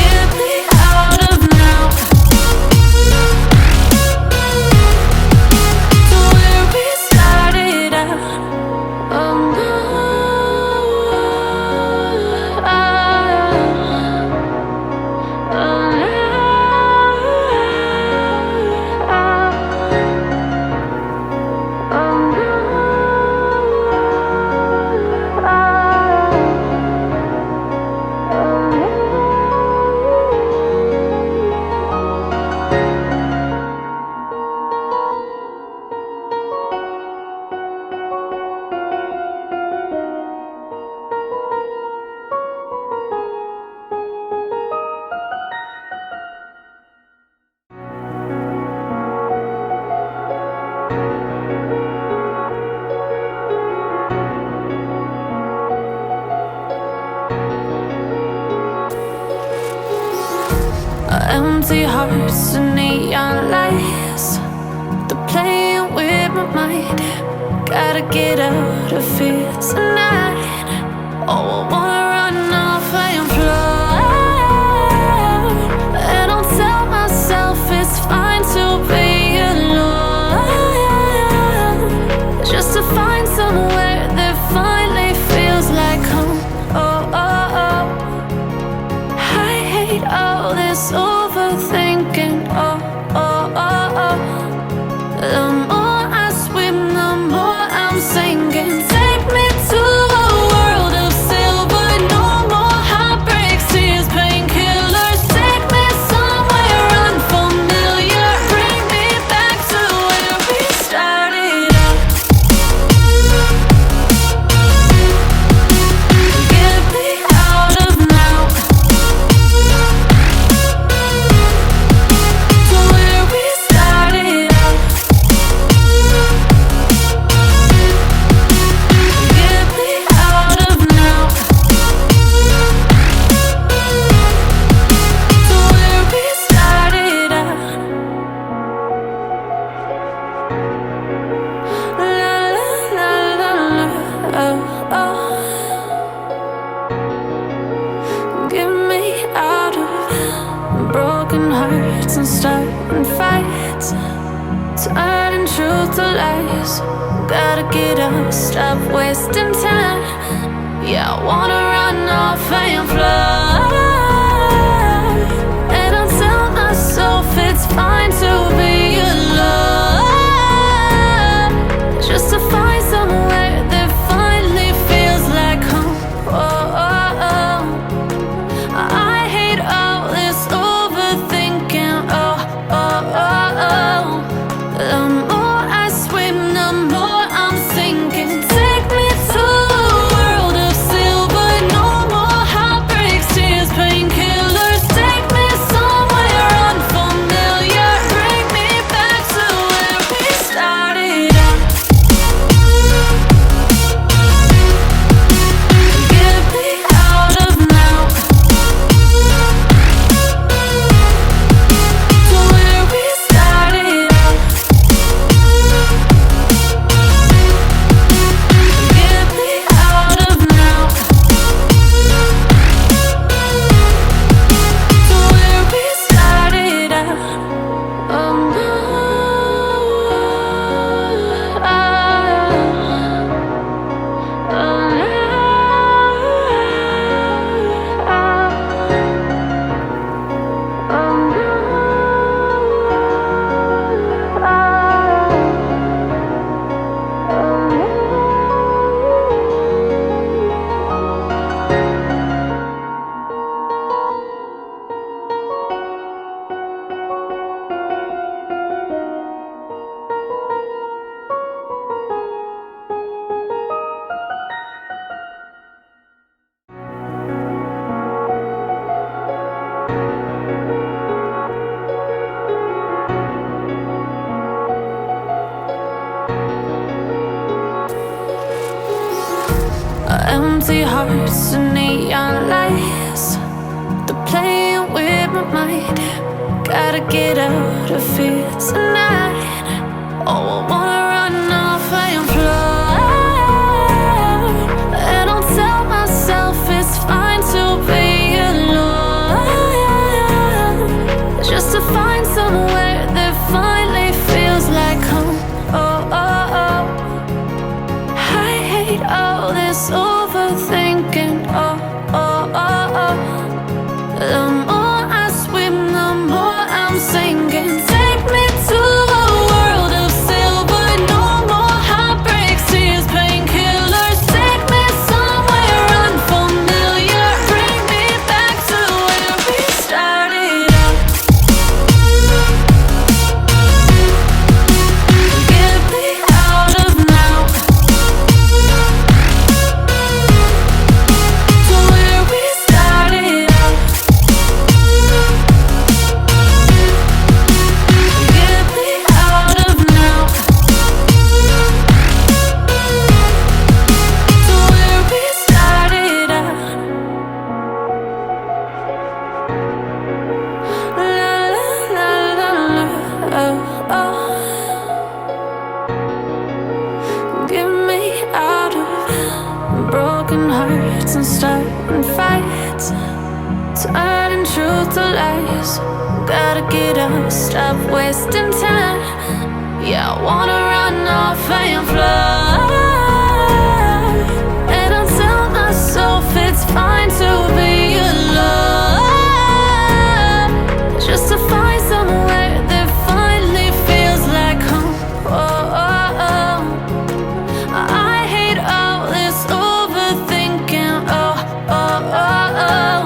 Get me out of now, to where we started out. Oh no, oh no. Empty hearts and neon lights, they're playing with my mind. Gotta get out of here tonight. Oh, I wanna run off and fly, and I'll tell myself it's fine to be alone, just to find somewhere that finally feels like home. Oh, oh, oh. I hate all this overthinking. Oh, oh, oh, oh. The more I swim, the more I'm sinking. Take me to a world of silver. No more heartbreaks, tears, painkillers. Take me somewhere unfamiliar. Bring me back to where we started out. Get me out of now, to where we started out. truth to lies. Gotta get up, stop wasting time. Yeah, I wanna run off and fly. And I'll tell myself it's fine to be alone, just to find somewhere that finally feels like home. Oh, oh, oh. I hate all this overthinking. Oh, oh, oh, oh. The more I swim, the more I'm sinking. Take me to a world of silver. No more heartbreaks, tears, painkillers. Take me somewhere unfamiliar. Bring me back to where we started out. Get me out of now, to where we started out. Get me out of now, to where we started out. Oh no, empty hearts and neon lights, they're playing with my mind. Gotta get out of here tonight. Oh, I wanna run off and fly. And I'll tell myself it's fine to be alone, just to find somewhere that finally feels like home. Oh, oh, oh. I hate all this overthinking. Oh, oh, oh, oh. The more I swim, the more I'm sinking. Take me to a world of silver. No more heartbreaks, tears, painkillers. Take me somewhere unfamiliar. Bring me back to where we started out. Get me out of now, to where we started out. Get me out of now, to where we started out. La la la la la, oh, oh. Get me out of broken hearts and starting fights, turning truth to lies. Gotta get up, stop wasting time. Yeah, I wanna run off and fly. And I'll tell myself it's fine to be alone, just to find somewhere that finally feels like home. Oh, oh, oh. I hate all this overthinking. Oh, oh, oh, oh.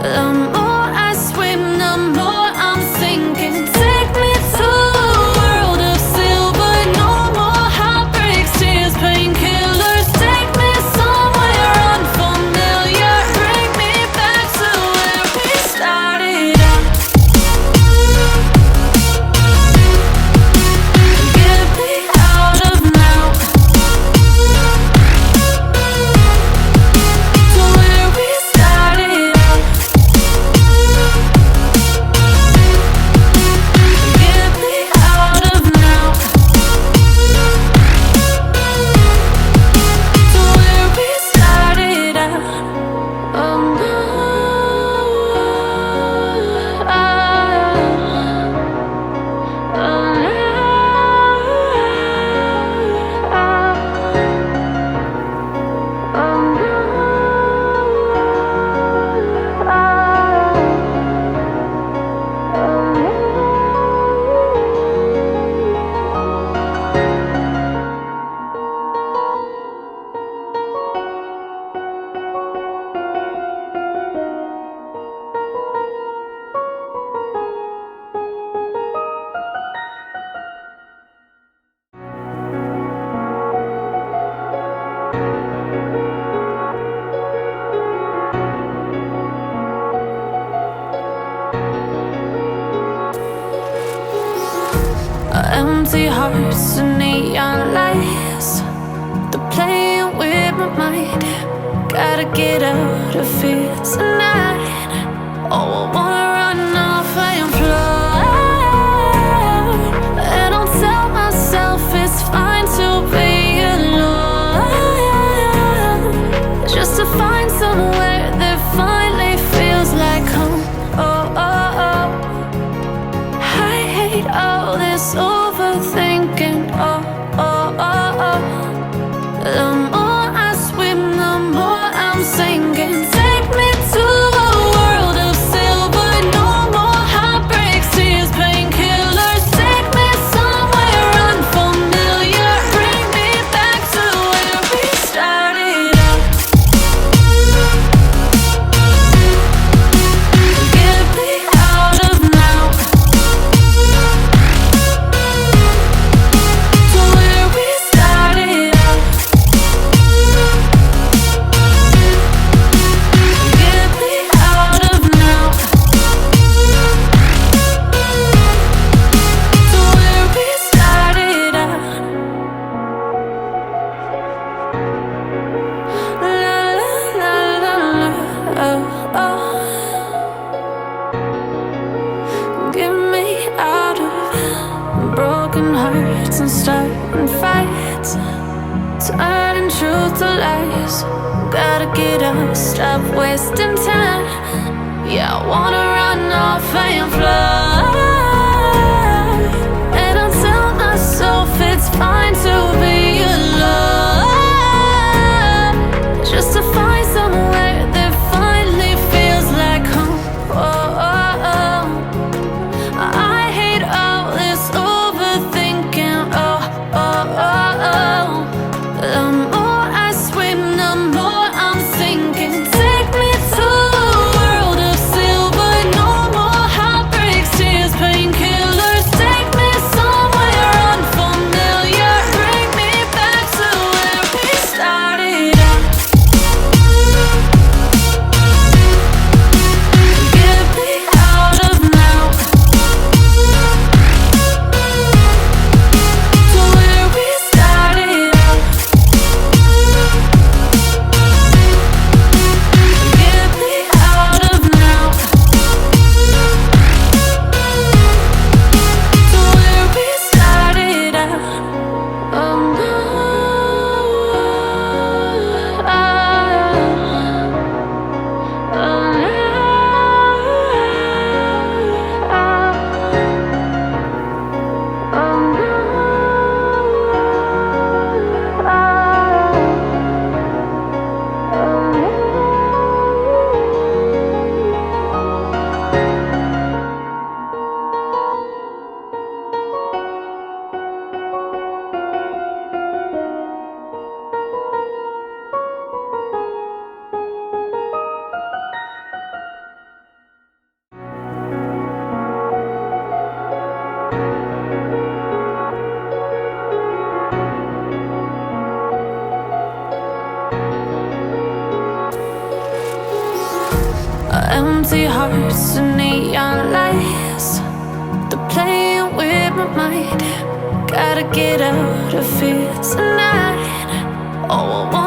The more I swim, the more I'm sinking. Take me to a world of silver. No more heartbreaks, Empty hearts and neon lights, they're playing with my mind. Gotta get out of here tonight. Oh, I wanna run off and fly, and I'll tell myself it's fine to be alone, just to find somewhere that finally feels like home. Oh, oh, oh. I hate all this overthinking. Oh, oh, oh, oh. The more I swim, the more I'm sinking. Take me to a world of silver. No more heartbreaks, tears, painkillers. Take me somewhere unfamiliar. Bring me back to where we started out. Get me out of now, to where we started out. Get me out of now, to where we started out. La la la la la, oh, oh. Get me out of broken hearts and starting fights, turning truth to lies. Gotta get up, stop wasting time. Yeah, I wanna run off and fly, and I'll tell myself it's fine to be alone, just to find somewhere that finally feels like home. Oh, oh, oh. I hate all this overthinking. Oh, oh, oh, oh. The more I swim, the more I'm sinking. Take me to a world of silver. No more heartbreaks, tears, painkillers. Take me somewhere unfamiliar. Bring me back to where we started out. Get me out of now, to where we started out. Get me out of now, to where we started out. Oh no, oh empty hearts and neon lights, they're playing with my mind. Gotta get out of here tonight. Oh, I want